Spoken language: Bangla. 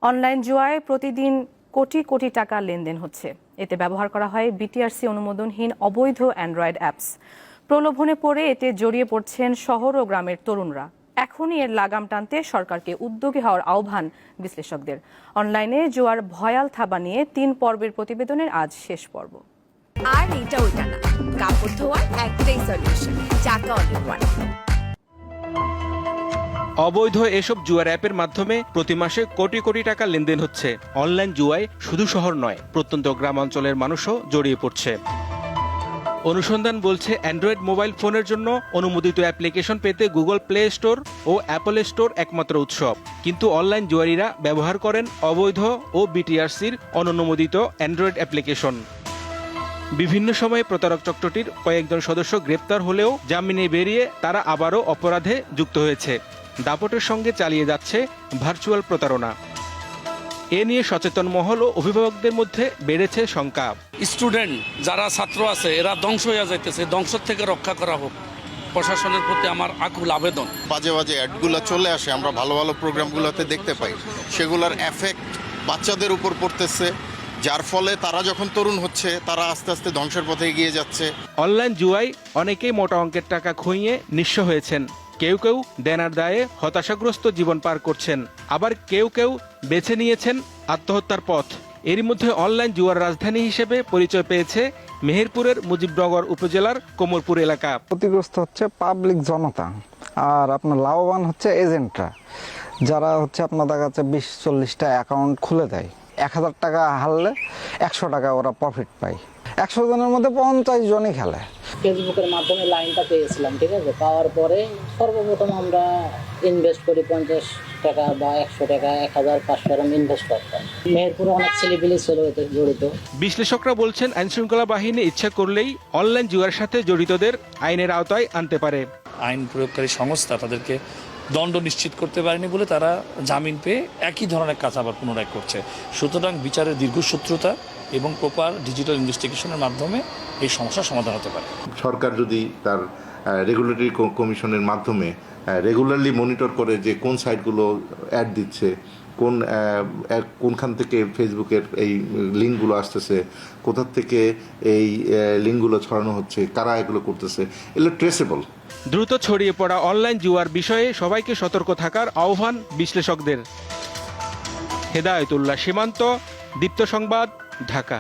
অনলাইন জুয়ায় প্রতিদিন কোটি কোটি টাকা লেনদেন হচ্ছে। এতে ব্যবহার করা হয় বিটিআরসি অনুমোদনহীন অবৈধ অ্যান্ড্রয়েড অ্যাপস। প্রলোভনে পড়ে এতে জড়িয়ে পড়ছেন শহর ও গ্রামের তরুণরা। এখনই এর লাগাম টানতে সরকারকে উদ্যোগী হওয়ার আহ্বান বিশ্লেষকদের। অনলাইনে জুয়ার ভয়াল থাবা নিয়ে ৩ পর্বের প্রতিবেদনের আজ শেষ পর্ব। আর এটা ওইটা না, কাপড় ধোয়ার একটাই সলিউশন, চাকা অল-ইন-ওয়ান। অবৈধ এসব জুয়ার অ্যাপের মাধ্যমে প্রতি মাসে কোটি কোটি টাকা লেনদেন হচ্ছে। অনলাইন জুয়ায় শুধু শহর নয়, প্রত্যন্ত গ্রামাঞ্চলের মানুষও জড়িয়ে পড়ছে। অনুসন্ধান বলছে, অ্যান্ড্রয়েড মোবাইল ফোনের জন্য অনুমোদিত অ্যাপ্লিকেশন পেতে গুগল প্লে স্টোর ও অ্যাপল স্টোর একমাত্র উৎস। কিন্তু অনলাইন জুয়ারিরা ব্যবহার করেন অবৈধ ও বিটিআরসির অননুমোদিত অ্যান্ড্রয়েড অ্যাপ্লিকেশন। বিভিন্ন সময়ে প্রতারক চক্রটির কয়েকজন সদস্য গ্রেপ্তার হলেও জামিনে বেরিয়ে তারা আবারও অপরাধে যুক্ত হয়েছে। দাপটের সঙ্গে চালিয়ে যাচ্ছে ভার্চুয়াল প্রতারণা। এ নিয়ে সচেতন মহল ও অভিভাবকদের মধ্যে বেড়েছে শঙ্কা। স্টুডেন্ট যারা ছাত্র আছে এরা ধ্বংস হয়ে যাইতেছে, ধ্বংস থেকে রক্ষা করা হোক, প্রশাসনের প্রতি আমার আকুল আবেদন। বাজে বাজে অ্যাডগুলো চলে আসে, আমরা ভালো ভালো প্রোগ্রামগুলোতে দেখতে পাই, সেগুলোর এফেক্ট বাচ্চাদের উপর পড়তেছে, যার ফলে তারা যখন তরুণ হচ্ছে তারা আস্তে আস্তে ধ্বংসের পথে এগিয়ে যাচ্ছে। অনলাইন জুয়ায় অনেকেই মোটা অঙ্কের টাকা খুইয়ে নিঃস্ব হয়েছেন। কেউ কেউ দেনার দায়ে হতাশাগ্রস্ত জীবন পার করছেন, আবার কেউ কেউ বেছে নিয়েছেন আত্মহত্যার পথ। এরই মধ্যে অনলাইন জুয়ার রাজধানী হিসেবে পরিচয় পেয়েছে মেহেরপুরের মুজিবনগর উপজেলার কোমরপুর এলাকা। ক্ষতিগ্রস্ত হচ্ছে পাবলিক জনতা, আর আপনার লাভবান হচ্ছে এজেন্টরা, যারা হচ্ছে আপনাদের কাছে 20-40টা অ্যাকাউন্ট খুলে দেয়। 1000 টাকা হারলে 100 টাকা ওরা প্রফিট পায়। 100 জনের মধ্যে 50 জনই খেলে। ফেসবুকের মাধ্যমে লাইনটা পেয়েছিলাম, ঠিক আছে। পাওয়ার পরে সর্বপ্রথম আমরা ইনভেস্ট করি 50 টাকা বা 100 টাকা, 1500 এরকম ইনভেস্ট করতাম। মেহেরপুরে অনেক ছেলেপিলি ছিল এতে জড়িত। বিশ্লেষকরা বলছেন, আইনশৃঙ্খলা বাহিনী ইচ্ছা করলেই অনলাইন জুয়ার সাথে জড়িতদের আইনের আওতায় আনতে পারে। আইন প্রয়োগকারী সংস্থা তাদেরকে দণ্ড নিশ্চিত করতে পারেনি বলে তারা জামিন পেয়ে একই ধরনের কাজ আবার পুনরায় করছে। সুতরাং বিচারের দীর্ঘসূত্রতা এবং প্রপার ডিজিটাল ইনভেস্টিগেশনের মাধ্যমে এই সমস্যার সমাধান হতে পারে। সরকার যদি তার রেগুলেটরি কমিশনের মাধ্যমে রেগুলারলি মনিটর করে যে কোন সাইটগুলো অ্যাড দিচ্ছে, কোনখান থেকে ফেসবুকের এই লিঙ্কগুলো আসতেছে, কোথা থেকে এই লিঙ্কগুলো ছড়ানো হচ্ছে, কারা এগুলো করতেছে, এগুলো ট্রেসেবল। দ্রুত ছড়িয়ে পড়া অনলাইন জুয়ার বিষয়ে সবাইকে সতর্ক থাকার আহ্বান বিশ্লেষকদের। হেদায়েতুল্লাহ সীমান্ত, দীপ্ত সংবাদ, ঢাকা।